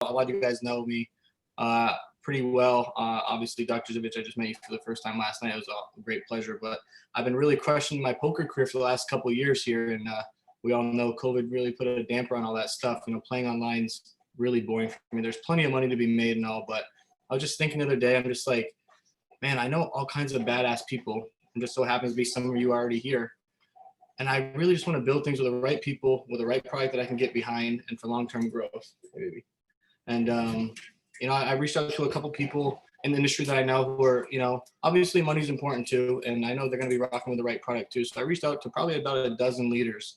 a lot of you guys know me pretty well. Obviously, Dr. Zivich, I just met you for the first time last night. It was a great pleasure, but I've been really crushing my poker career for the last couple of years here, and we all know COVID really put a damper on all that stuff. Playing online's really boring for me. There's plenty of money to be made and all, but I was just thinking the other day, I'm just like, man, I know all kinds of badass people, and just so happens to be some of you already here. And I really just want to build things with the right people, with the right product that I can get behind, and for long-term growth, maybe. And I reached out to a couple people in the industry that I know who are, obviously money's important too, and I know they're going to be rocking with the right product too. So I reached out to probably about a dozen leaders.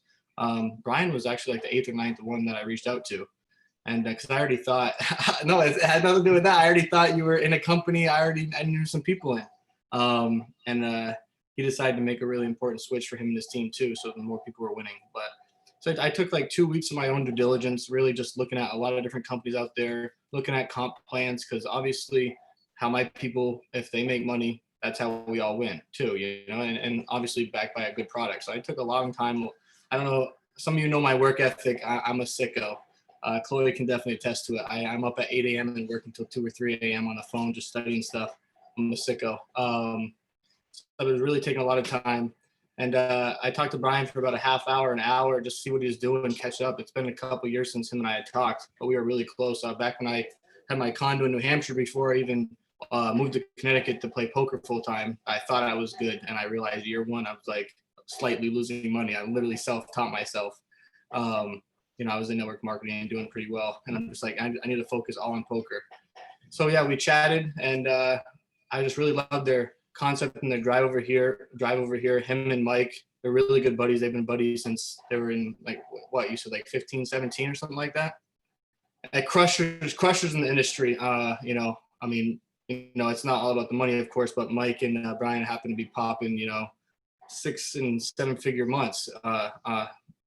Brian was actually like the 8th or 9th one that I reached out to. And because I already thought, no, it had nothing to do with that. I already thought you were in a company I knew some people in. He decided to make a really important switch for him and his team too, so the more people were winning. But so I took like 2 weeks of my own due diligence, really just looking at a lot of different companies out there, looking at comp plans, because obviously how my people, if they make money, that's how we all win too, and obviously backed by a good product. So I took a long time. I don't know, some of you know my work ethic. I'm a sicko. Chloe can definitely attest to it. I'm up at 8 a.m. and work until 2 or 3 a.m. on the phone, just studying stuff. I'm a sicko. I was really taking a lot of time. And I talked to Brian for about a half hour, an hour, just to see what he was doing, catch up. It's been a couple of years since him and I had talked, but we were really close. Back when I had my condo in New Hampshire, before I even moved to Connecticut to play poker full time, I thought I was good. And I realized year one, I was like slightly losing money. I literally self-taught myself. I was in network marketing and doing pretty well. And I'm just like, I need to focus all on poker. So yeah, we chatted, and I just really loved their concept and their drive over here. Him and Mike, they're really good buddies. They've been buddies since they were in like, what, you said like 15, 17 or something like that? At crushers in the industry. It's not all about the money, of course, but Mike and Brian happen to be popping, 6 and 7 figure months.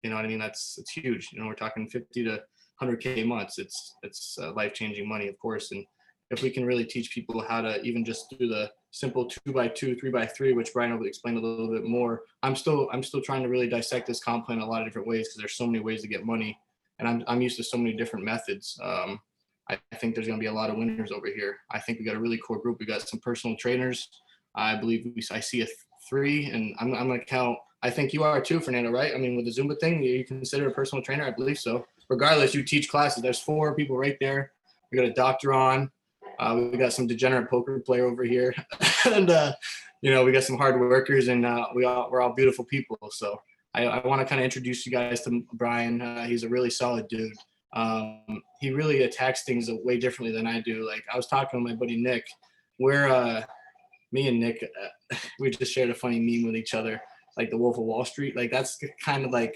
You know what I mean? It's huge. We're talking 50 to 100K months. It's life-changing money, of course. And if we can really teach people how to even just do the simple 2x2, 3x3, which Brian will explain a little bit more. I'm still trying to really dissect this comp plan in a lot of different ways, because there's so many ways to get money, and I'm used to so many different methods. I think there's going to be a lot of winners over here. I think we got a really core group. We got some personal trainers. I believe I see 3, and I'm going to count. I think you are too, Fernando, right? I mean, with the Zumba thing, you consider a personal trainer? I believe so. Regardless, you teach classes. There's 4 people right there. We got a doctor on. We got some degenerate poker player over here. And, we got some hard workers, and we're all beautiful people. So I want to kind of introduce you guys to Brian. He's a really solid dude. He really attacks things way differently than I do. Like, I was talking to my buddy Nick, where me and Nick, we just shared a funny meme with each other, like the Wolf of Wall Street. Like, that's kind of like,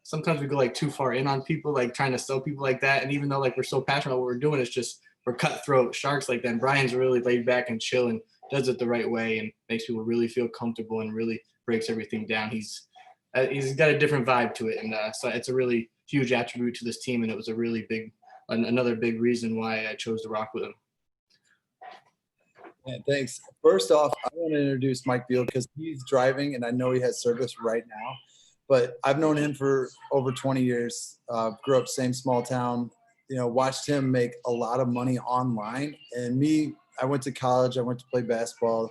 sometimes we go like too far in on people, like trying to sell people like that. And even though like we're so passionate about what we're doing, it's just, we're cutthroat sharks like that. And Brian's really laid back and chill and does it the right way and makes people really feel comfortable and really breaks everything down. He's got a different vibe to it. And so it's a really huge attribute to this team. And it was a really another big reason why I chose to rock with him. Yeah, thanks. First off, I want to introduce Mike Beal, because he's driving and I know he has service right now. But I've known him for over 20 years, grew up same small town, watched him make a lot of money online. And me, I went to college, I went to play basketball,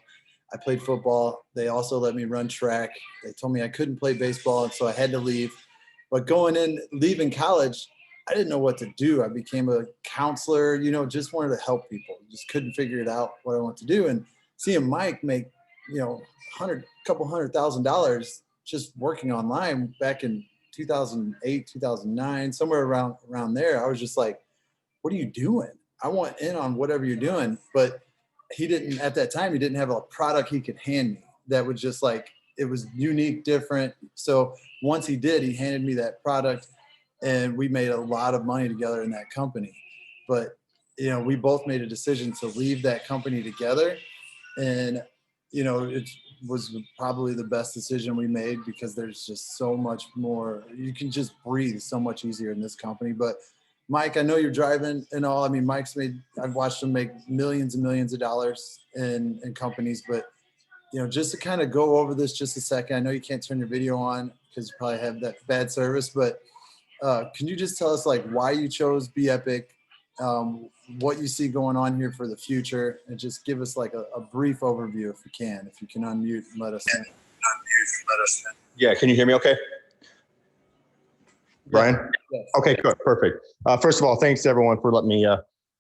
I played football. They also let me run track. They told me I couldn't play baseball, and so I had to leave. But leaving college, I didn't know what to do. I became a counselor, just wanted to help people. Just couldn't figure it out what I want to do. And seeing Mike make, couple $100,000 just working online back in 2008, 2009, somewhere around there, I was just like, what are you doing? I want in on whatever you're doing. But at that time, he didn't have a product he could hand me that was just like, it was unique, different. So once he did, he handed me that product, and we made a lot of money together in that company. But, we both made a decision to leave that company together. And, it was probably the best decision we made, because there's just so much more. You can just breathe so much easier in this company. But Mike, I know you're driving and all. I mean, I've watched him make millions and millions of dollars in companies. But, just to kind of go over this just a second, I know you can't turn your video on because you probably have that bad service, but can you just tell us like why you chose BEpic, what you see going on here for the future, and just give us like a brief overview if you can. If you can unmute and let us know. Yeah, can you hear me okay? Brian? Yes. Okay, good, perfect. First of all, thanks everyone for letting me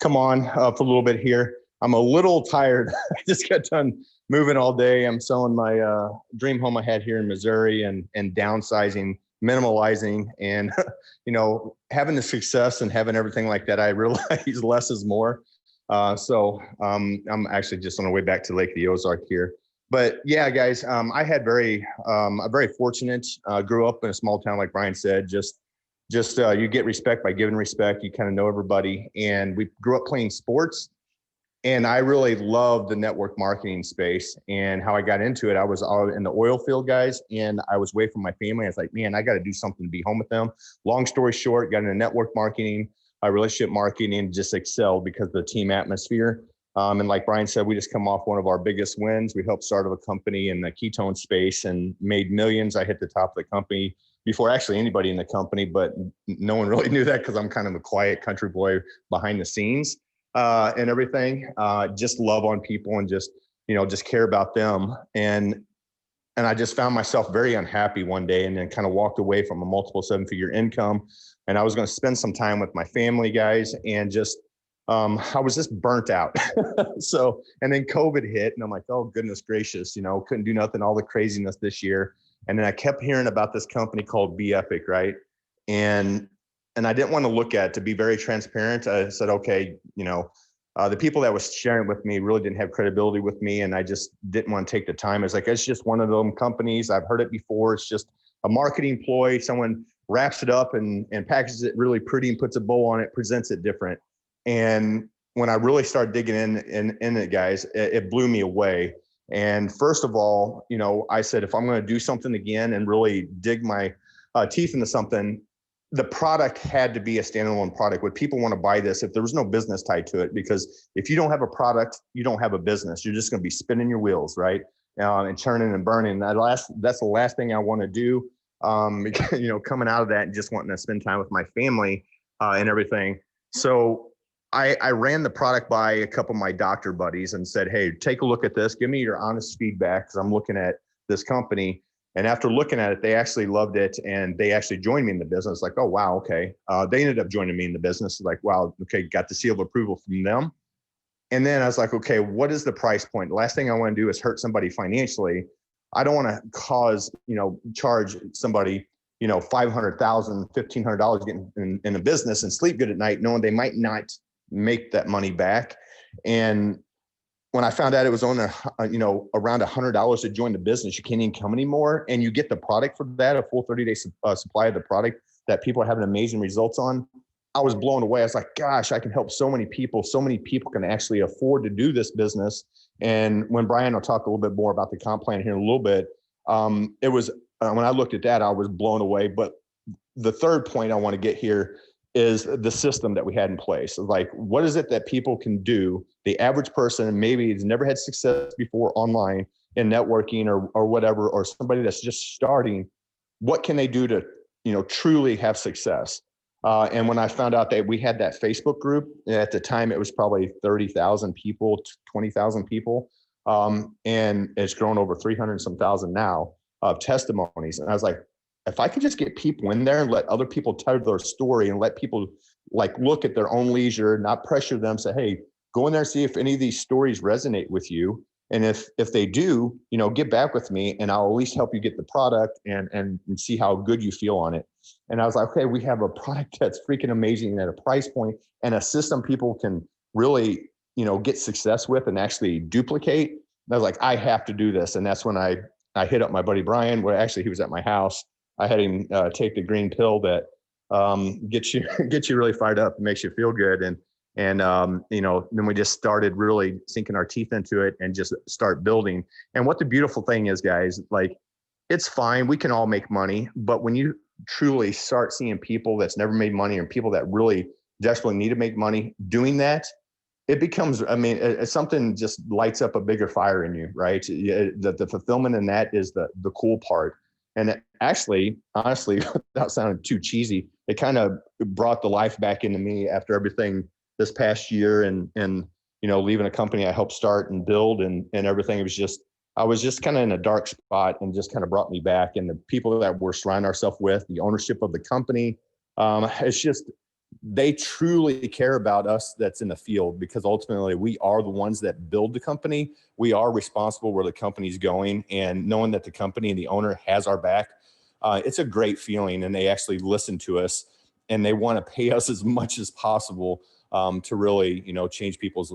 come on for a little bit here. I'm a little tired. I just got done moving all day. I'm selling my dream home I had here in Missouri and downsizing, minimalizing, and having the success and having everything like that. I realize less is more. So I'm actually just on the way back to Lake of the Ozark here. But yeah, guys, I had very fortunate. Grew up in a small town, like Brian said. Just you get respect by giving respect. You kind of know everybody, and we grew up playing sports. And I really loved the network marketing space, and how I got into it. I was all in the oil field, guys, and I was away from my family. I was like, man, I got to do something to be home with them. Long story short, got into network marketing, relationship marketing, just excelled because of the team atmosphere. And like Brian said, we just come off one of our biggest wins. We helped start a company in the ketone space and made millions. I hit the top of the company before actually anybody in the company, but no one really knew that because I'm kind of a quiet country boy behind the scenes. And everything, just love on people and just care about them. And I just found myself very unhappy one day, and then kind of walked away from a multiple 7-figure income. And I was going to spend some time with my family, guys, and just, I was just burnt out. So, and then COVID hit, and I'm like, oh, goodness gracious, couldn't do nothing, all the craziness this year. And then I kept hearing about this company called BEpic, right? And I didn't want to look at it. To be very transparent, I said, okay, the people that was sharing with me really didn't have credibility with me, and I just didn't want to take the time. It's like, it's just one of them companies. I've heard it before. It's just a marketing ploy. Someone wraps it up and packages it really pretty and puts a bow on it, presents it different. And when I really started digging in it, guys, it blew me away. And first of all, I said, if I'm going to do something again and really dig my teeth into something, the product had to be a standalone product. Would people want to buy this if there was no business tied to it? Because if you don't have a product, you don't have a business. You're just going to be spinning your wheels, right? And churning and burning. That's the last thing I want to do. Coming out of that and just wanting to spend time with my family and everything. So I ran the product by a couple of my doctor buddies and said, hey, take a look at this. Give me your honest feedback, because I'm looking at this company. And after looking at it, they actually loved it, and they actually joined me in the business. Like, oh, wow, okay. They ended up joining me in the business. Like, wow, okay, got the seal of approval from them. And then I was like, okay, what is the price point? The last thing I want to do is hurt somebody financially. I don't want to charge somebody, $500,000, $1,500 getting in a business and sleep good at night, knowing they might not make that money back. And when I found out it was on around $100 to join the business, you can't even come anymore, and you get the product for that, a full 30-day supply of the product that people are having amazing results on. I was blown away. I was like, gosh, I can help so many people. So many people can actually afford to do this business. And when Brian will talk a little bit more about the comp plan here in a little bit, it was when I looked at that, I was blown away. But the third point I want to get here is the system that we had in place. Like, what is it that people can do? The average person maybe has never had success before online in networking or whatever, or somebody that's just starting. What can they do to, truly have success? And when I found out that we had that Facebook group, at the time it was probably 30,000 people, 20,000 people, and it's grown over 300 some thousand now of testimonies. And I was like, if I could just get people in there and let other people tell their story and let people look at their own leisure, not pressure them, say, hey, go in there and see if any of these stories resonate with you. And if they do, get back with me, and I'll at least help you get the product and see how good you feel on it. And I was like, okay, we have a product that's freaking amazing at a price point and a system people can really, get success with and actually duplicate. And I was like, I have to do this. And that's when I hit up my buddy Brian. Well, actually, he was at my house. I had him take the green pill that gets you really fired up and makes you feel good. And then we just started really sinking our teeth into it and just start building. And what the beautiful thing is, guys, it's fine. We can all make money. But when you truly start seeing people that's never made money and people that really desperately need to make money doing that, it becomes, something just lights up a bigger fire in you, right? The fulfillment in that is the cool part. And actually, honestly, without sounding too cheesy, it kind of brought the life back into me after everything this past year, and leaving a company I helped start and build and everything. It was just, I was just kind of in a dark spot, and just kind of brought me back. And the people that we're surrounding ourselves with, the ownership of the company, it's just, they truly care about us that's in the field, because ultimately we are the ones that build the company. We are responsible where the company's going, and knowing that the company and the owner has our back, it's a great feeling. And they actually listen to us, and they want to pay us as much as possible to really, change people's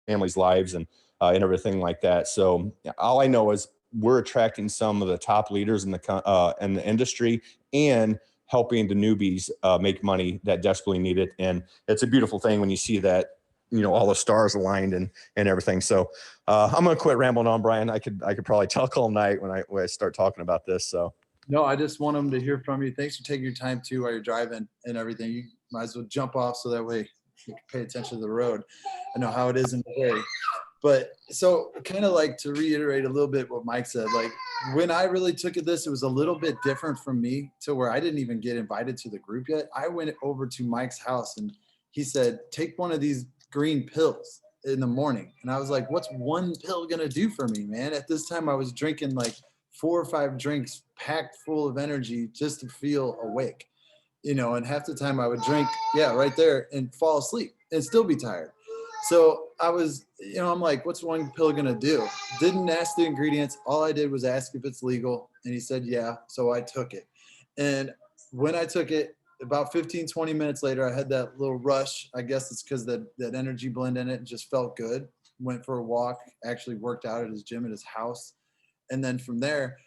families' lives and everything like that. So all I know is we're attracting some of the top leaders in the industry, and helping the newbies make money that desperately need it. And it's a beautiful thing when you see that, all the stars aligned and everything. So I'm going to quit rambling on, Brian. I could probably talk all night when I start talking about this. So. No, I just want them to hear from you. Thanks for taking your time too while you're driving and everything. You might as well jump off so that way you can pay attention to the road. I know how it is in the day. But so kind of like to reiterate a little bit what Mike said, like when I really took it this, it was a little bit different from me, to where I didn't even get invited to the group yet. I went over to Mike's house, and he said, take one of these green pills in the morning. And I was like, what's one pill going to do for me, man? At this time I was drinking like 4 or 5 drinks packed full of energy just to feel awake, and half the time I would drink, right there, and fall asleep and still be tired. So I was, I'm like, what's one pill going to do? Didn't ask the ingredients. All I did was ask if it's legal. And he said, yeah. So I took it. And when I took it, about 15, 20 minutes later, I had that little rush. I guess it's because that energy blend in it just felt good. Went for a walk, actually worked out at his gym at his house. And then from there,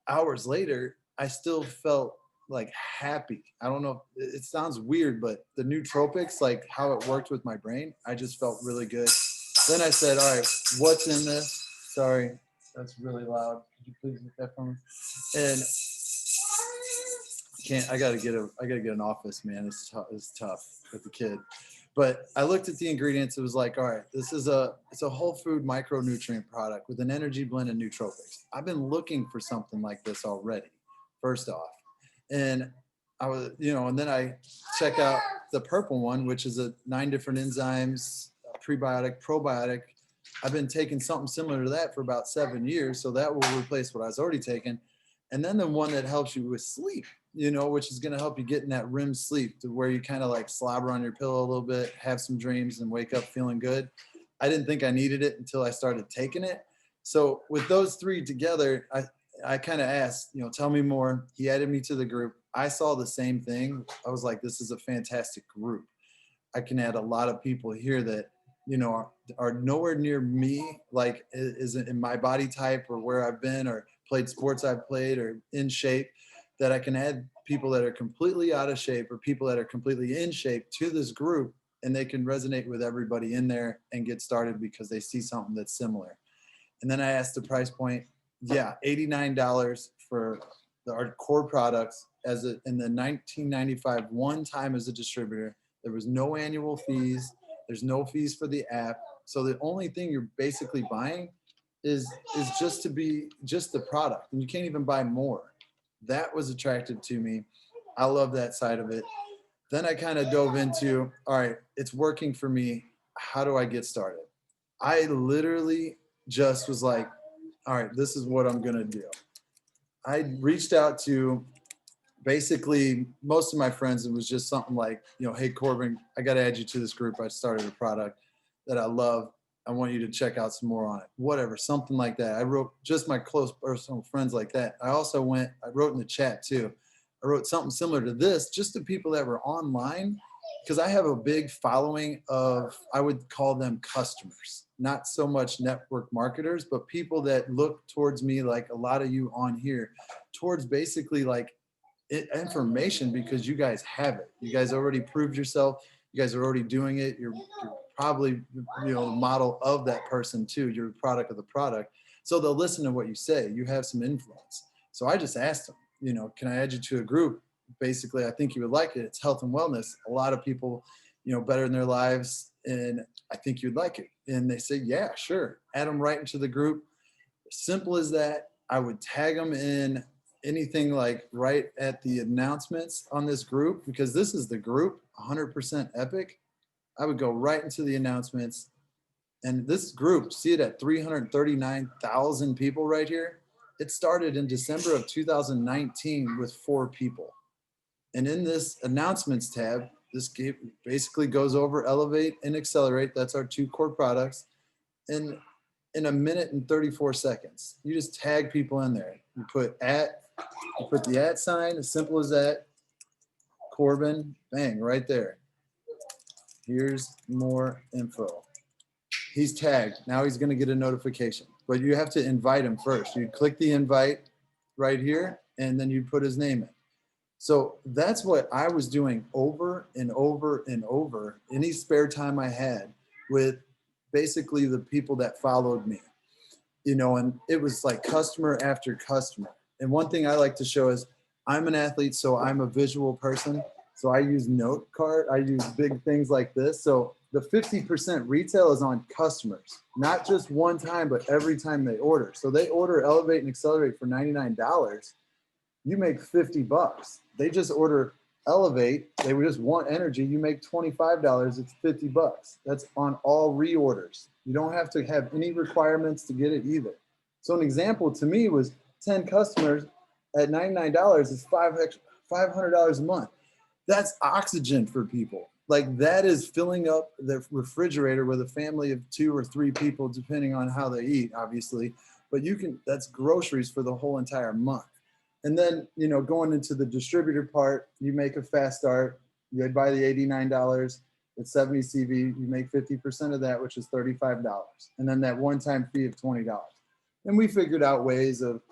hours later, I still felt like happy. I don't know. It sounds weird, but the nootropics, like how it worked with my brain, I just felt really good. Then I said, all right, what's in this? Sorry, that's really loud. Could you please get that for me? And I gotta get an office, man. It's tough with the kid. But I looked at the ingredients. It was like, all right, it's a whole food micronutrient product with an energy blend and nootropics. I've been looking for something like this already, first off. And I was, and then I check out the purple one, which is 9 different enzymes, prebiotic, probiotic. I've been taking something similar to that for about 7 years. So that will replace what I was already taking. And then the one that helps you with sleep, which is going to help you get in that REM sleep, to where you kind of like slobber on your pillow a little bit, have some dreams, and wake up feeling good. I didn't think I needed it until I started taking it. So with those 3 together, I kind of asked, tell me more. He added me to the group. I saw the same thing. I was like, this is a fantastic group. I can add a lot of people here that, are nowhere near me, like isn't in my body type or where I've been or played sports I've played or in shape, that I can add people that are completely out of shape or people that are completely in shape to this group, and they can resonate with everybody in there and get started because they see something that's similar. And then I asked the price point. Yeah, $89 for our core products in the $19.95 one time as a distributor. There was no annual fees. There's no fees for the app. So the only thing you're basically buying is just the product, and you can't even buy more. That was attractive to me. I love that side of it. Then I kind of dove into, all right, it's working for me. How do I get started? I literally just was like, all right, this is what I'm going to do. I reached out to basically most of my friends. It was just something like, hey, Corbin, I got to add you to this group. I started a product that I love. I want you to check out some more on it. Whatever, something like that. I wrote just my close personal friends like that. I wrote in the chat too. I wrote something similar to this, just to people that were online, because I have a big following of, I would call them customers, not so much network marketers, but people that look towards me, like a lot of you on here, towards basically like information, because you guys have it. You guys already proved yourself. You guys are already doing it. You're probably, the model of that person too. You're a product of the product. So they'll listen to what you say. You have some influence. So I just asked them, can I add you to a group? Basically, I think you would like it. It's health and wellness. A lot of people, better in their lives, and I think you'd like it. And they say, yeah, sure. Add them right into the group. Simple as that. I would tag them in anything like right at the announcements on this group, because this is the group 100% Epic. I would go right into the announcements. And this group, see it at 339,000 people right here. It started in December of 2019 with 4 people. And in this announcements tab, this basically goes over Elevate and Accelerate. That's our 2 core products. And in a minute and 34 seconds, you just tag people in there. You put the @ sign, as simple as that. Corbin, bang, right there. Here's more info. He's tagged. Now he's going to get a notification, but you have to invite him first. You click the invite right here, and then you put his name in. So that's what I was doing over and over and over any spare time I had with basically the people that followed me, and it was like customer after customer. And one thing I like to show is I'm an athlete, so I'm a visual person. So I use note card. I use big things like this. So the 50% retail is on customers, not just one time, but every time they order. So they order Elevate and Accelerate for $99. You make $50. They just order Elevate. They would just want energy. You make $25. It's $50. That's on all reorders. You don't have to have any requirements to get it either. So an example to me was 10 customers at $99 is $500 a month. That's oxygen for people. Like that is filling up the refrigerator with a family of 2 or 3 people, depending on how they eat, obviously. But that's groceries for the whole entire month. And then, going into the distributor part, you make a fast start. You buy the $89. It's 70 CV. You make 50% of that, which is $35. And then that one-time fee of $20. And we figured out ways of,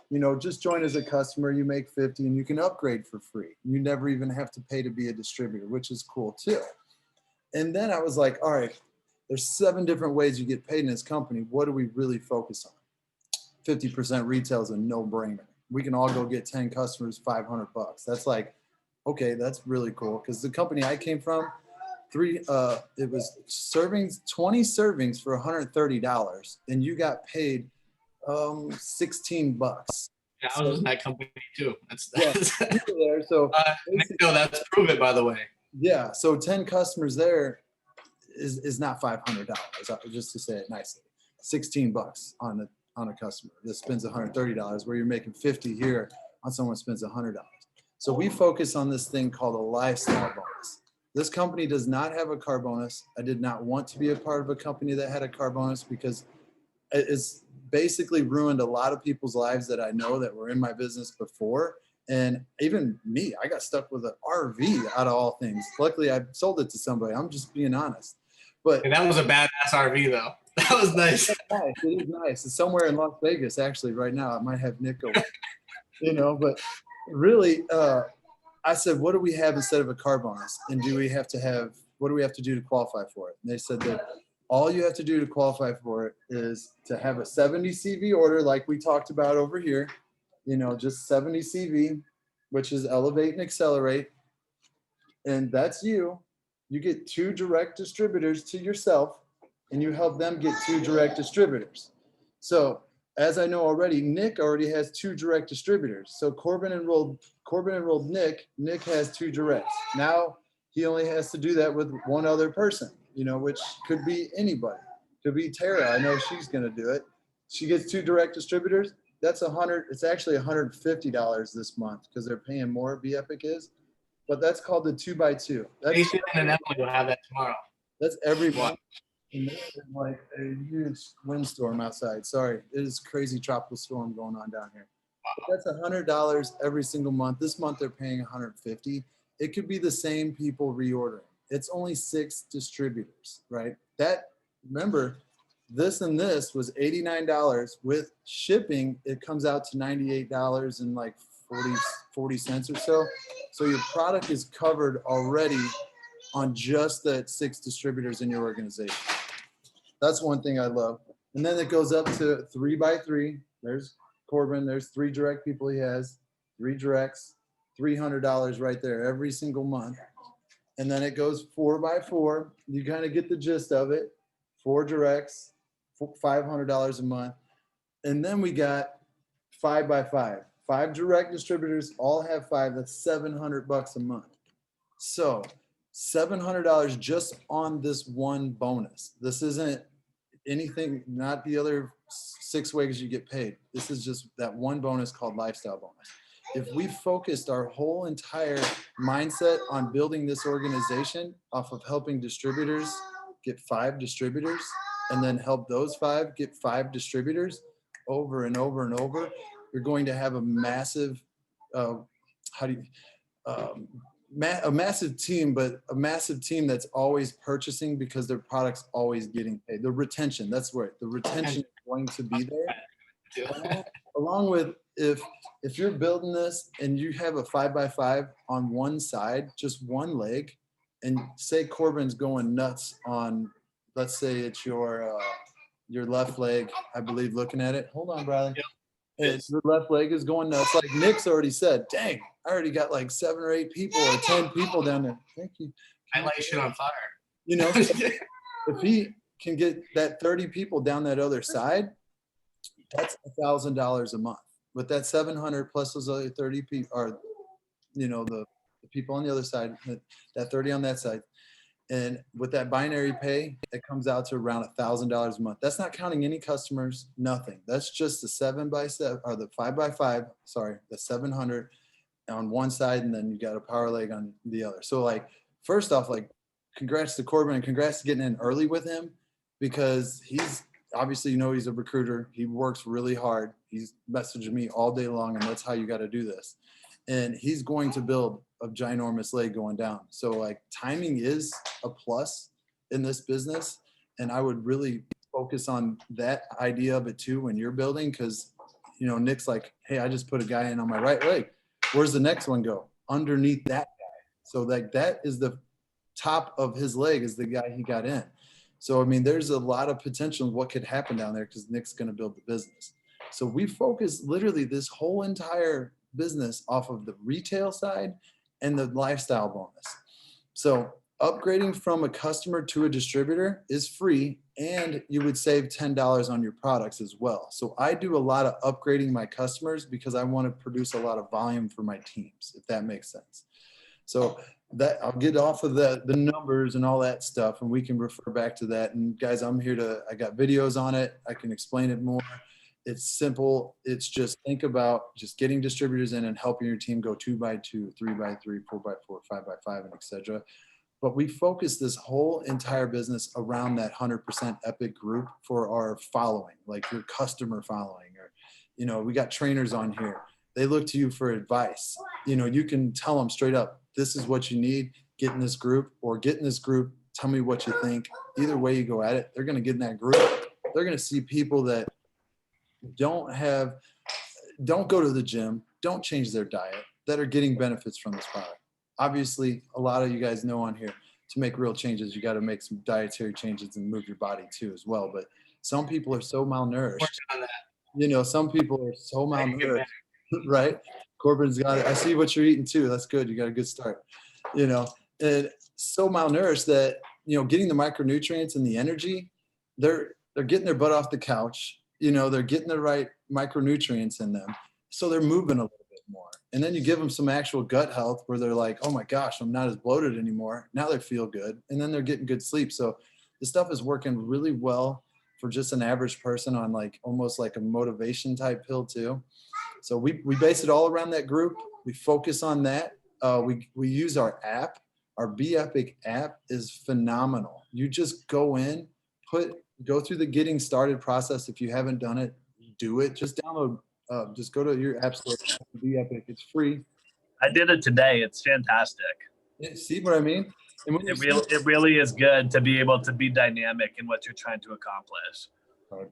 just join as a customer, you make 50 and you can upgrade for free. You never even have to pay to be a distributor, which is cool too. And then I was like, all right, there's 7 different ways you get paid in this company. What do we really focus on? 50% retail is a no-brainer. We can all go get 10 customers, $500. That's like, okay, that's really cool. Because the company I came from, it was 20 servings for $130, and you got paid $16. Yeah, I was in that company too. That's Yeah, you were there. So no, that's prove it, by the way. Yeah, so 10 customers there is not $500. Just to say it nicely, $16 on a customer that spends $130, where you're making 50 here on someone who spends $100. So we focus on this thing called a lifestyle bonus. This company does not have a car bonus. I did not want to be a part of a company that had a car bonus because it's basically ruined a lot of people's lives that I know that were in my business before. And even me, I got stuck with an RV out of all things. Luckily, I sold it to somebody. I'm just being honest. And that was a badass RV, though. That was nice. It is nice. It's somewhere in Las Vegas, actually, right now. I might have Nick over, but really, I said, what do we have instead of a car bonus? And what do we have to do to qualify for it? And they said that all you have to do to qualify for it is to have a 70 CV order, like we talked about over here, just 70 CV, which is Elevate and Accelerate. And that's you. You get 2 direct distributors to yourself, and you help them get 2 direct distributors. So as I know already, Nick already has 2 direct distributors. So Corbin enrolled Nick. Nick has 2 directs. Now he only has to do that with one other person, which could be anybody. Could be Tara. I know she's going to do it. She gets 2 direct distributors. That's it's actually $150 this month because they're paying more, BEpic is. But that's called the 2x2. Jason and Emily will have that tomorrow. That's every month. And there's like a huge windstorm outside. Sorry, it is crazy tropical storm going on down here. But that's $100 every single month. This month they're paying $150. It could be the same people reordering. It's only 6 distributors, right? Remember, this and this was $89 with shipping. It comes out to $98 and like 40 cents or so. So your product is covered already on just the 6 distributors in your organization. That's one thing I love. And then it goes up to 3x3. There's Corbin. There's 3 direct people he has, 3 directs, $300 right there every single month. And then it goes 4x4. You kind of get the gist of it. 4 directs, $500 a month. And then we got 5x5. 5 direct distributors all have 5. That's $700 a month. So $700 just on this one bonus. This isn't anything, not the other 6 ways you get paid. This is just that one bonus called lifestyle bonus. If we focused our whole entire mindset on building this organization off of helping distributors get 5 distributors, and then help those 5 get 5 distributors over and over and over, you're going to have a massive, a massive team, but a massive team that's always purchasing because their product's always getting paid. The retention, that's right. The retention is going to be there. Along with if you're building this and you have a 5x5 on one side, just one leg, and say Corbin's going nuts on, let's say it's your left leg, I believe, looking at it. Hold on, Bradley. Yep. Your left leg is going nuts. Like Nick's already said, dang, I already got like 7 or 8 people or 10 people down there. Thank you. I light shit on fire. You know, if he can get that 30 people down that other side, that's $1,000 a month. With that 700 plus those other 30 people, or, you know, the people on the other side, that 30 on that side. And with that binary pay, it comes out to around $1,000 a month. That's not counting any customers, nothing. That's just the 7x7 or the 5x5, sorry, the 700 on one side, and then you got a power leg on the other. So like, first off, like, congrats to Corbin and congrats to getting in early with him, because he's obviously, you know, he's a recruiter. He works really hard. He's messaging me all day long, and that's how you got to do this. And he's going to build a ginormous leg going down. So like, timing is a plus in this business. And I would really focus on that idea of it too when you're building, because, you know, Nick's like, hey, I just put a guy in on my right leg. Where's the next one go? Underneath that guy. So like, that is the top of his leg is the guy he got in. So, I mean, there's a lot of potential of what could happen down there because Nick's going to build the business. So we focus literally this whole entire business off of the retail side and the lifestyle bonus. So upgrading from a customer to a distributor is free, and you would save $10 on your products as well. So I do a lot of upgrading my customers because I want to produce a lot of volume for my teams, if that makes sense. So that I'll get off of the numbers and all that stuff, and we can refer back to that. And guys, I got videos on it. I can explain it more. It's simple. It's just think about just getting distributors in and helping your team go 2x2, 3x3, 4x4, 5x5, and etc. But we focus this whole entire business around that 100% BEpic group for our following, like your customer following, or, you know, we got trainers on here. They look to you for advice. You know, you can tell them straight up, this is what you need, get in this group, or get in this group, tell me what you think. Either way you go at it, they're going to get in that group. They're going to see people that don't go to the gym, don't change their diet, that are getting benefits from this product. Obviously, a lot of you guys know on here, to make real changes, you got to make some dietary changes and move your body too as well. But some people are so malnourished. You know, some people are so malnourished, right? Corbin's got it. I see what you're eating too. That's good. You got a good start. You know, and so malnourished that, you know, getting the micronutrients and the energy, they're getting their butt off the couch. You know, they're getting the right micronutrients in them. So they're moving a little bit more. And then you give them some actual gut health where they're like, oh my gosh, I'm not as bloated anymore. Now they feel good. And then they're getting good sleep. So this stuff is working really well for just an average person on like almost like a motivation type pill too. So we base it all around that group. We focus on that. We use our app. Our BEpic app is phenomenal. You just go in, go through the getting started process. If you haven't done it, do it. Just download, just go to your app store, BEpic. It's free. I did it today. It's fantastic. See what I mean? And when it really is good to be able to be dynamic in what you're trying to accomplish. Right.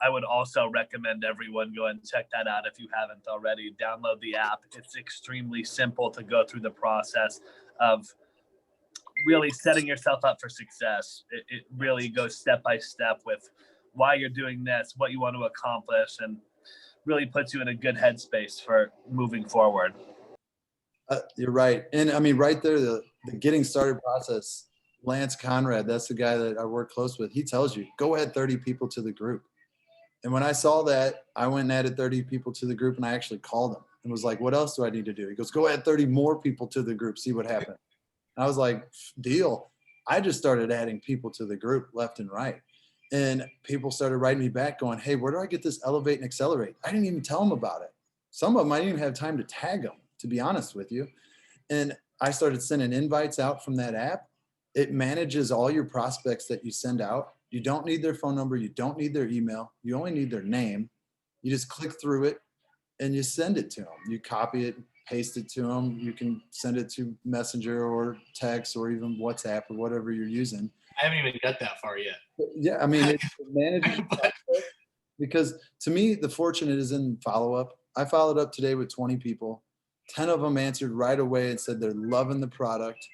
I would also recommend everyone go and check that out if you haven't already. Download the app. It's extremely simple to go through the process of really setting yourself up for success. It really goes step by step with why you're doing this, what you want to accomplish, and really puts you in a good headspace for moving forward. You're right. And I mean, right there, the getting started process, Lance Conrad, that's the guy that I work close with. He tells you, go add 30 people to the group. And when I saw that, I went and added 30 people to the group, and I actually called him and was like, what else do I need to do? He goes, go add 30 more people to the group, see what happens. And I was like, deal. I just started adding people to the group left and right. And people started writing me back going, hey, where do I get this Elevate and Accelerate? I didn't even tell them about it. Some of them I didn't even have time to tag them, to be honest with you. And I started sending invites out from that app. It manages all your prospects that you send out. You don't need their phone number. You don't need their email. You only need their name. You just click through it and you send it to them. You copy it, paste it to them. You can send it to Messenger or text or even WhatsApp or whatever you're using. I haven't even got that far yet. Yeah, I mean, it manages because to me, the fortune is in follow-up. I followed up today with 20 people. 10 of them answered right away and said they're loving the product.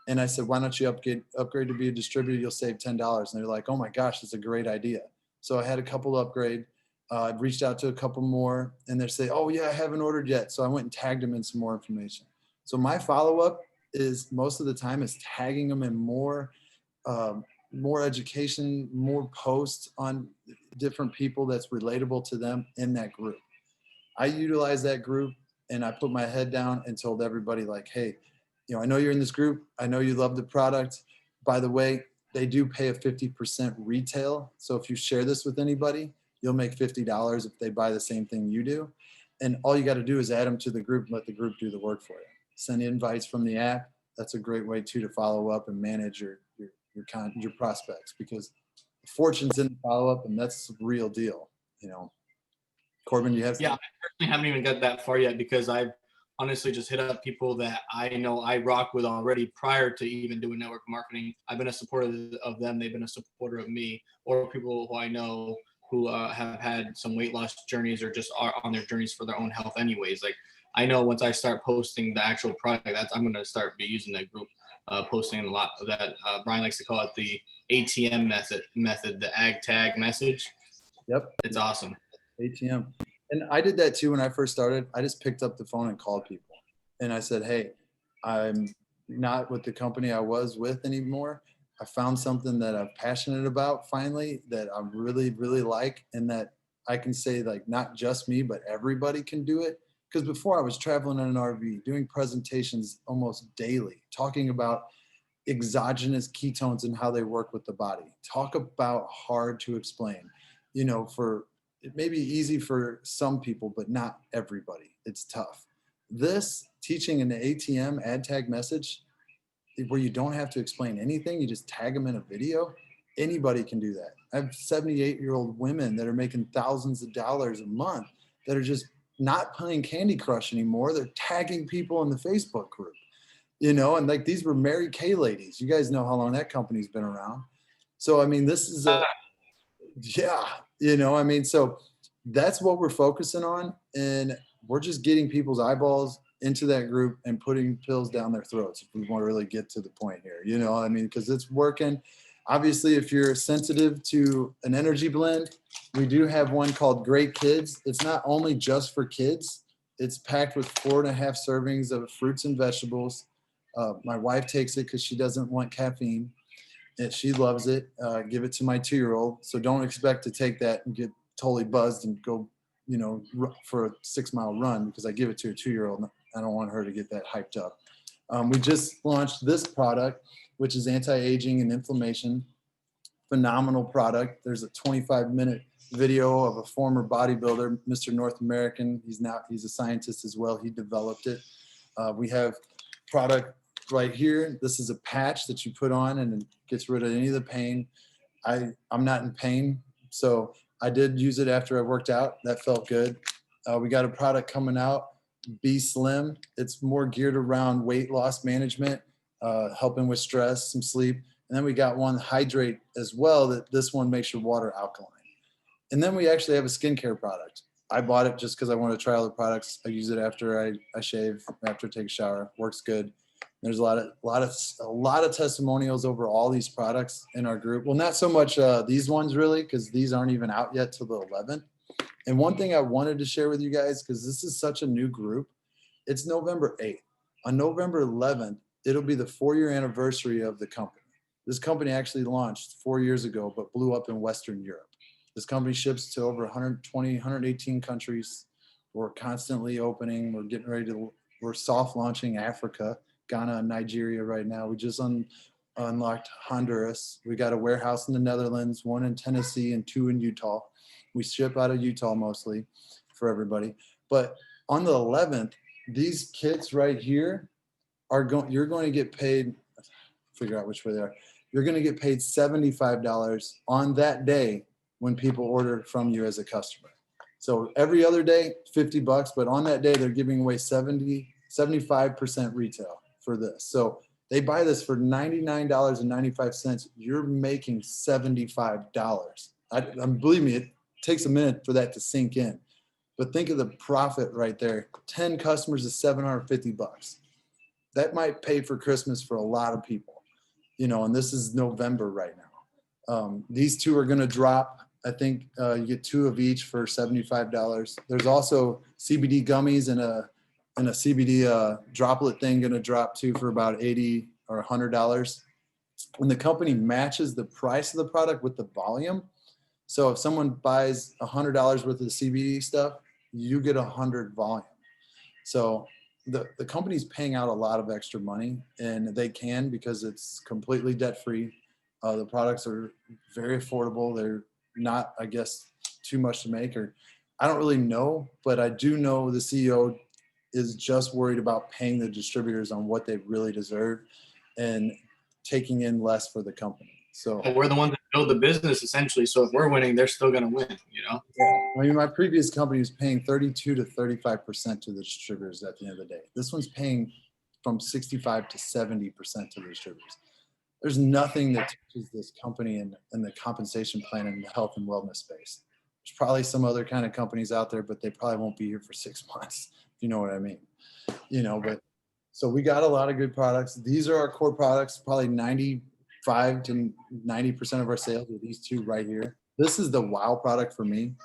And I said, why don't you upgrade to be a distributor? You'll save $10. And they're like, oh my gosh, that's a great idea. So I had a couple upgrade. I've reached out to a couple more and they say, oh yeah, I haven't ordered yet. So I went and tagged them in some more information. So my follow-up is most of the time is tagging them in more education, more posts on different people that's relatable to them in that group. I utilize that group and I put my head down and told everybody like, hey, you know, I know you're in this group. I know you love the product. By the way, they do pay a 50% retail. So if you share this with anybody, you'll make $50 if they buy the same thing you do. And all you got to do is add them to the group and let the group do the work for you. Send invites from the app. That's a great way too to follow up and manage your prospects, because fortune's in the follow-up and that's the real deal. You know, Corbin, you have I personally haven't even got that far yet because I've honestly just hit up people that I know I rock with already prior to even doing network marketing. I've been a supporter of them. They've been a supporter of me, or people who I know who have had some weight loss journeys or just are on their journeys for their own health anyways. Like I know once I start posting the actual product, I'm going to start using that group, posting a lot of that. Brian likes to call it the ATM method, the ag tag message. Yep. It's awesome. ATM. And I did that too when I first started. I just picked up the phone and called people. And I said, hey, I'm not with the company I was with anymore. I found something that I'm passionate about finally, that I really, really like, and that I can say like not just me, but everybody can do it. Because before I was traveling in an RV, doing presentations almost daily, talking about exogenous ketones and how they work with the body. Talk about hard to explain, you know, for it may be easy for some people, but not everybody. It's tough. This teaching in the ATM ad tag message, where you don't have to explain anything, you just tag them in a video. Anybody can do that. I have 78-year-old women that are making thousands of dollars a month that are just not playing Candy Crush anymore. They're tagging people in the Facebook group, you know, and like these were Mary Kay ladies. You guys know how long that company's been around. So, I mean, this is yeah, you know, I mean, so that's what we're focusing on. And we're just getting people's eyeballs into that group and putting pills down their throats, if we want to really get to the point here, you know, I mean, because it's working. Obviously, if you're sensitive to an energy blend, we do have one called Great Kids. It's not only just for kids. It's packed with 4.5 servings of fruits and vegetables. My wife takes it because she doesn't want caffeine. And she loves it. Give it to my 2-year-old. So don't expect to take that and get totally buzzed and go, you know, for a 6-mile run, because I give it to a 2-year-old. I don't want her to get that hyped up. We just launched this product, which is anti-aging and inflammation. Phenomenal product. There's a 25-minute video of a former bodybuilder, Mr. North American. He's a scientist as well. He developed it. We have product right here. This is a patch that you put on and it gets rid of any of the pain. I'm not in pain, so I did use it after I worked out. That felt good. We got a product coming out, Be Slim. It's more geared around weight loss management, helping with stress, some sleep. And then we got one, Hydrate, as well, that this one makes your water alkaline. And then we actually have a skincare product. I bought it just because I want to try all the products. I use it after I shave, after I take a shower. Works good. There's a lot of testimonials over all these products in our group. Well, not so much these ones really, because these aren't even out yet till the 11th. And one thing I wanted to share with you guys, because this is such a new group, it's November 8th. On November 11th, it'll be the 4-year anniversary of the company. This company actually launched 4 years ago, but blew up in Western Europe. This company ships to over 120, 118 countries. We're constantly opening. We're getting ready to, we're soft launching Africa. Ghana and Nigeria right now. We just unlocked Honduras. We got a warehouse in the Netherlands, 1 in Tennessee and 2 in Utah. We ship out of Utah mostly for everybody. But on the 11th, these kits right here you're going to get paid, figure out which way they are. You're going to get paid $75 on that day when people order from you as a customer. So every other day, $50, but on that day, they're giving away 75% retail for this. So they buy this for $99.95. You're making $75. Believe me, it takes a minute for that to sink in. But think of the profit right there. 10 customers is $750. That might pay for Christmas for a lot of people, and this is November right now. These 2 are going to drop. I think you get 2 of each for $75. There's also CBD gummies and a CBD droplet thing going to drop too for about $80 or $100. And the company matches the price of the product with the volume. So if someone buys $100 worth of the CBD stuff, you get 100 volume. So the company's paying out a lot of extra money, and they can because it's completely debt-free. The products are very affordable. They're not, I guess, too much to make, or I don't really know, but I do know the CEO is just worried about paying the distributors on what they really deserve and taking in less for the company. So we're the ones that build the business essentially. So if we're winning, they're still going to win, Yeah. I mean, my previous company was paying 32 to 35% to the distributors at the end of the day. This one's paying from 65 to 70% to the distributors. There's nothing that touches this company in the compensation plan in the health and wellness space. There's probably some other kind of companies out there, but they probably won't be here for 6 months, if you know what I mean. But so we got a lot of good products. These are our core products, probably 95 to 90% of our sales are these 2 right here. This is the wow product for me.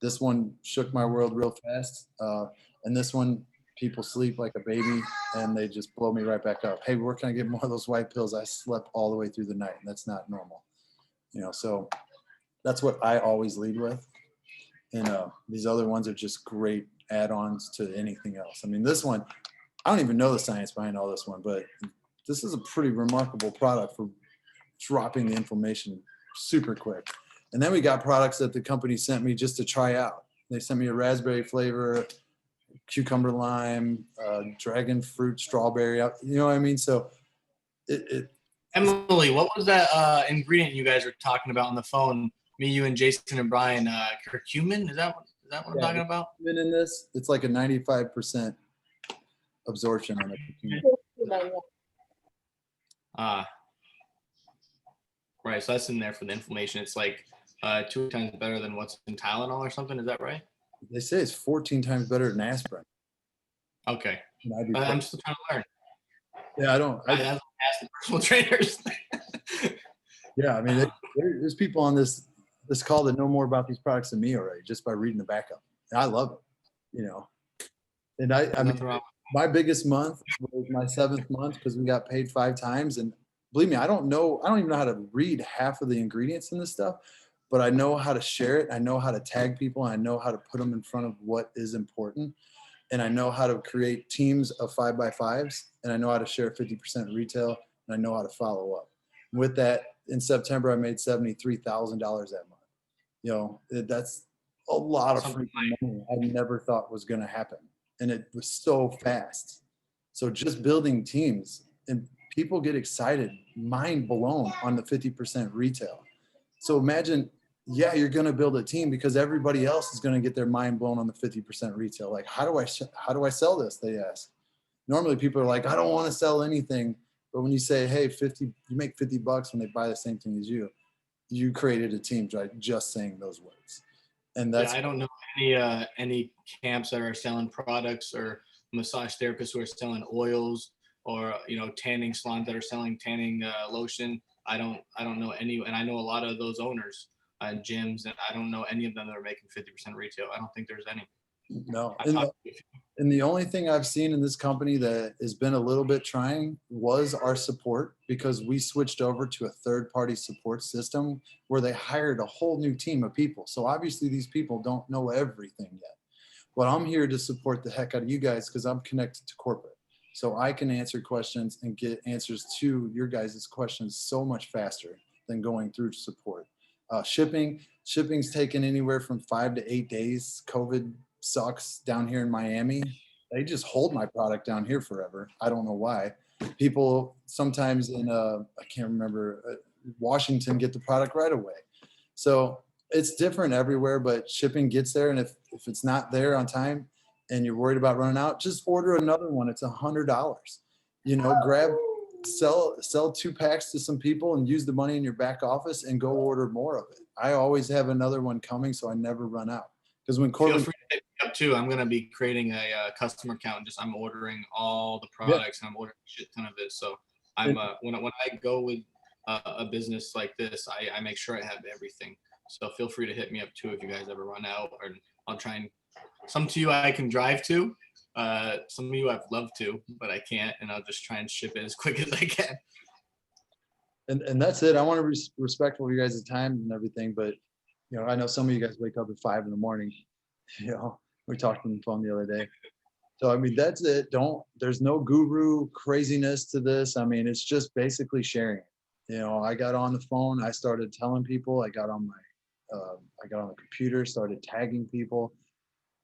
This one shook my world real fast. And this one, people sleep like a baby and they just blow me right back up. Hey, where can I get more of those white pills? I slept all the way through the night, and that's not normal. So that's what I always lead with. And these other ones are just great add-ons to anything else. I mean, this one, I don't even know the science behind all this one, but this is a pretty remarkable product for dropping the inflammation super quick. And then we got products that the company sent me just to try out. They sent me a raspberry flavor, cucumber lime, dragon fruit, strawberry. You know what I mean? So Emily, what was that ingredient you guys were talking about on the phone? Me, you, and Jason and Brian. Curcumin? Is that what I'm talking about? Curcumin in this, it's like a 95% absorption on the curcumin. Right. So that's in there for the inflammation. It's like 2 times better than what's in Tylenol or something. Is that right? They say it's 14 times better than aspirin. Okay. I'm still trying to learn. Yeah, I don't. I ask the personal trainers. Yeah, I mean, there's people on this call that know more about these products than me already just by reading the backup. And I love it, And I mean, my biggest month was my 7th month because we got paid 5 times. And believe me, I don't even know how to read half of the ingredients in this stuff, but I know how to share it. I know how to tag people. And I know how to put them in front of what is important. And I know how to create teams of 5x5s. And I know how to share 50% retail. And I know how to follow up. With that, in September, I made $73,000 that month. That's a lot of freaking money I never thought was going to happen. And it was so fast. So just building teams, and people get excited, mind blown on the 50% retail. So imagine, you're going to build a team because everybody else is going to get their mind blown on the 50% retail. Like, how do I sell this? They ask. Normally people are like, I don't want to sell anything. But when you say, hey, you make $50 when they buy the same thing as you created a team by just saying those words. And that's I don't know any camps that are selling products or massage therapists who are selling oils or tanning salons that are selling tanning lotion. I don't know any, and I know a lot of those owners and gyms, and I don't know any of them that are making 50% retail. I don't think there's any. No. And the only thing I've seen in this company that has been a little bit trying was our support, because we switched over to a third-party support system where they hired a whole new team of people. So obviously these people don't know everything yet. But I'm here to support the heck out of you guys because I'm connected to corporate. so I can answer questions and get answers to your guys' questions so much faster than going through support. Shipping's taken anywhere from 5 to 8 days. COVID sucks down here in Miami. They just hold my product down here forever. I don't know why. People sometimes in I can't remember, Washington get the product right away. So it's different everywhere, but shipping gets there. And if it's not there on time and you're worried about running out, just order another one. It's $100. Sell 2 packs to some people and use the money in your back office and go order more of it. I always have another one coming, so I never run out. Because when Corbin, feel free to hit me up too. I'm gonna be creating a customer account. Just I'm ordering all the products, and I'm ordering a shit ton of it. So I'm when I go with a business like this, I make sure I have everything. So feel free to hit me up too if you guys ever run out, or I'll try and some to you I can drive to. Some of you I'd love to, but I can't, and I'll just try and ship it as quick as I can. and that's it. I want to be respectful of you guys' time and everything, but I know some of you guys wake up at 5 a.m. We talked on the phone the other day. So, I mean, that's it. There's no guru craziness to this. I mean, it's just basically sharing. I got on the phone. I started telling people. I got on the computer, started tagging people.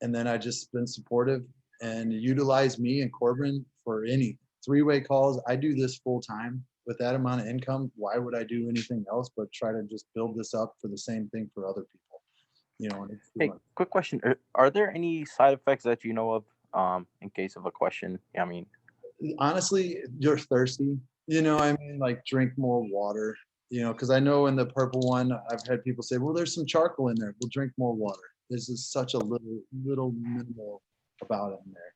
And then I just been supportive and utilize me and Corbin for any 3-way calls. I do this full time with that amount of income. Why would I do anything else but try to just build this up for the same thing for other people? Hey, quick question. Are there any side effects that you know of in case of a question? I mean, honestly, you're thirsty. I mean, like drink more water, because I know in the purple one, I've had people say, well, there's some charcoal in there. We'll drink more water. There's just such a little minimal about it in there.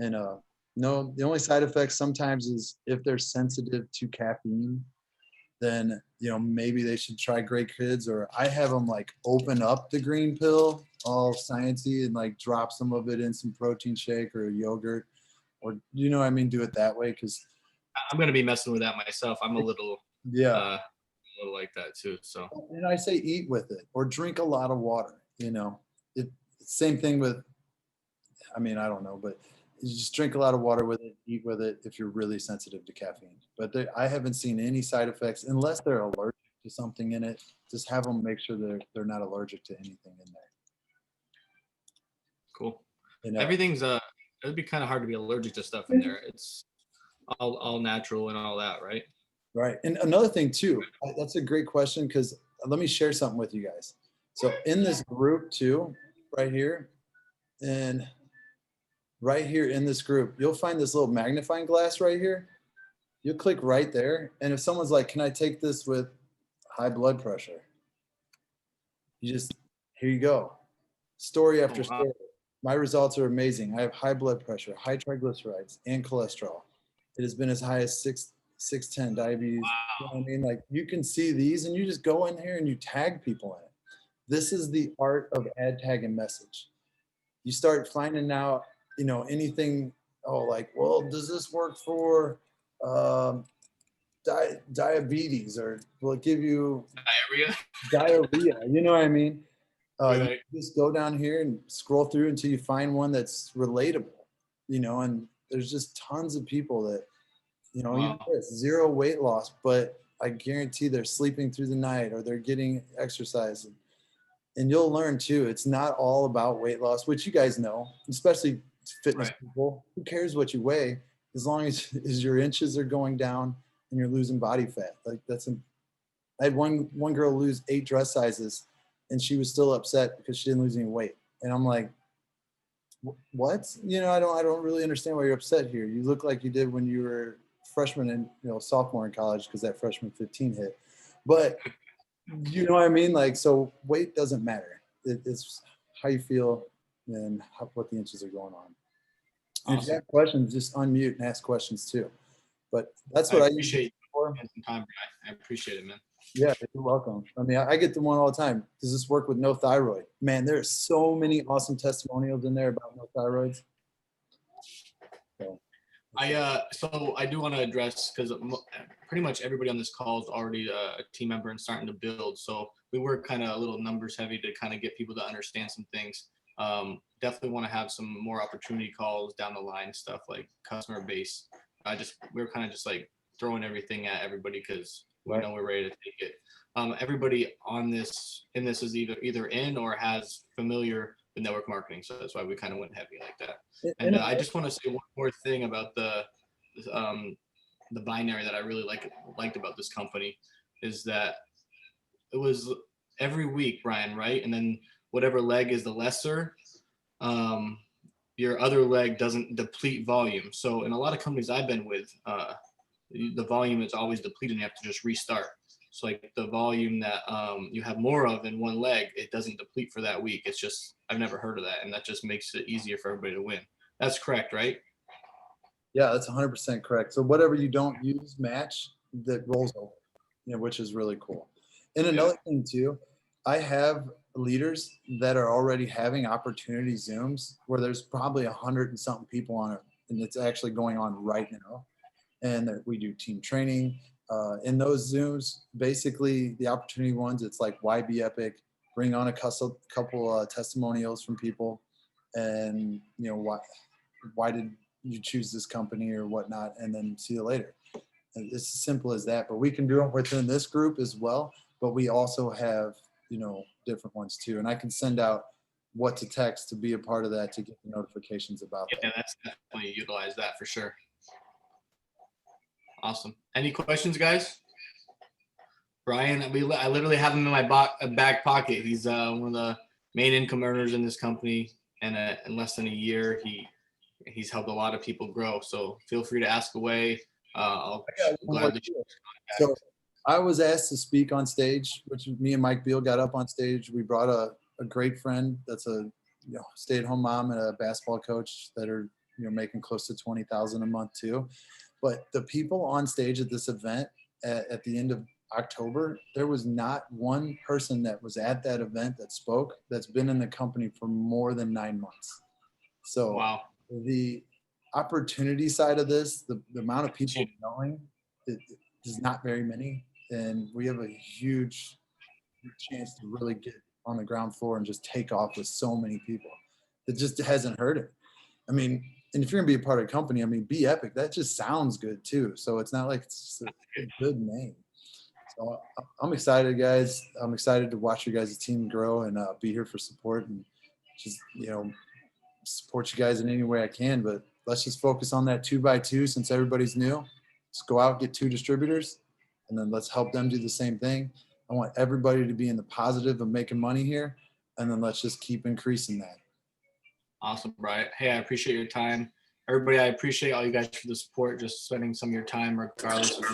And no, the only side effects sometimes is if they're sensitive to caffeine, then maybe they should try Great Kids, or I have them like open up the green pill, all sciencey, and like drop some of it in some protein shake or a yogurt, or what I mean, do it that way, because I'm gonna be messing with that myself. I'm a little like that too. So, and I say eat with it or drink a lot of water. Same thing with, I mean, I don't know, but you just drink a lot of water with it, eat with it if you're really sensitive to caffeine. But I haven't seen any side effects unless they're allergic to something in it. Just have them make sure they're not allergic to anything in there. Cool. Everything's it'd be kind of hard to be allergic to stuff in there. It's all natural and all that, right? Right. And another thing too, that's a great question, because let me share something with you guys. So in this group too, right here, and right here in this group, you'll find this little magnifying glass right here. You'll click right there. And if someone's like, can I take this with high blood pressure? Here you go. Story after story. My results are amazing. I have high blood pressure, high triglycerides, and cholesterol. It has been as high as 610 diabetes. Wow. I mean, like, you can see these and you just go in here and you tag people in it. This is the art of ad tag and message. You start finding out, anything, well, does this work for diabetes, or will it give you diarrhea? You know what I mean? Right. You just go down here and scroll through until you find one that's relatable, and there's just tons of people that, Wow. zero weight loss, but I guarantee they're sleeping through the night or they're getting exercise. And you'll learn too, it's not all about weight loss, which you guys know, especially fitness people. Who cares what you weigh, as long as your inches are going down and you're losing body fat? Like I had one girl lose 8 dress sizes, and she was still upset because she didn't lose any weight. And I'm like, what? I don't really understand why you're upset here. You look like you did when you were freshman and sophomore in college, because that freshman 15 hit. But you know what I mean? Like, so weight doesn't matter. It's how you feel and what the inches are going on. And if you have questions, just unmute and ask questions too. But that's what I appreciate you for. some time. I appreciate it, man. Yeah, you're welcome. I mean, I get the one all the time. Does this work with no thyroid? Man, there are so many awesome testimonials in there about no thyroids. So I do want to address, because pretty much everybody on this call is already a team member and starting to build. So we were kind of a little numbers heavy to kind of get people to understand some things. Definitely want to have some more opportunity calls down the line, stuff like customer base. We're kind of just like throwing everything at everybody because we know we're ready to take it. Everybody in this is either in or has familiar with network marketing, so that's why we kind of went heavy like that. And I just want to say one more thing about the binary that I really liked about this company is that it was every week, Brian, right? And then whatever leg is the lesser, your other leg doesn't deplete volume. So in a lot of companies I've been with, the volume is always depleted and you have to just restart. So like the volume that you have more of in one leg, it doesn't deplete for that week. It's just, I've never heard of that. And that just makes it easier for everybody to win. That's correct, right? Yeah, that's 100% correct. So whatever you don't use, match that rolls over, which is really cool. And another thing too, I have leaders that are already having opportunity Zooms where there's probably 100 and something people on it, and it's actually going on right now. And we do team training. In those Zooms, basically the opportunity ones, it's like, why BEpic? Bring on a couple testimonials from people, and why did you choose this company or whatnot, and then see you later. And it's as simple as that. But we can do it within this group as well. But we also have different ones too, and I can send out what to text to be a part of that to get the notifications about that. Yeah, that's definitely utilize that for sure. Awesome. Any questions, guys? Brian, I literally have him in my back pocket. He's one of the main income earners in this company, and in less than a year, he's helped a lot of people grow. So feel free to ask away. I'll gladly. So I was asked to speak on stage, which me and Mike Beal got up on stage. We brought a great friend that's a stay-at-home mom and a basketball coach that are making close to $20,000 a month too. But the people on stage at this event at the end of October, there was not one person that was at that event that spoke that's been in the company for more than 9 months. So wow. The opportunity side of this, the amount of people knowing, there's not very many. And we have a huge chance to really get on the ground floor and just take off with so many people that just hasn't heard it. I mean, and if you're gonna be a part of a company, I mean, BEpic, that just sounds good too. So it's not like it's just a good name. So I'm excited, guys. I'm excited to watch your guys' team grow and be here for support and just, support you guys in any way I can. But let's just focus on that 2x2 since everybody's new. Let's go out, get 2 distributors, and then let's help them do the same thing. I want everybody to be in the positive of making money here, and then let's just keep increasing that. Awesome, Brian. Hey, I appreciate your time. Everybody, I appreciate all you guys for the support, just spending some of your time regardless of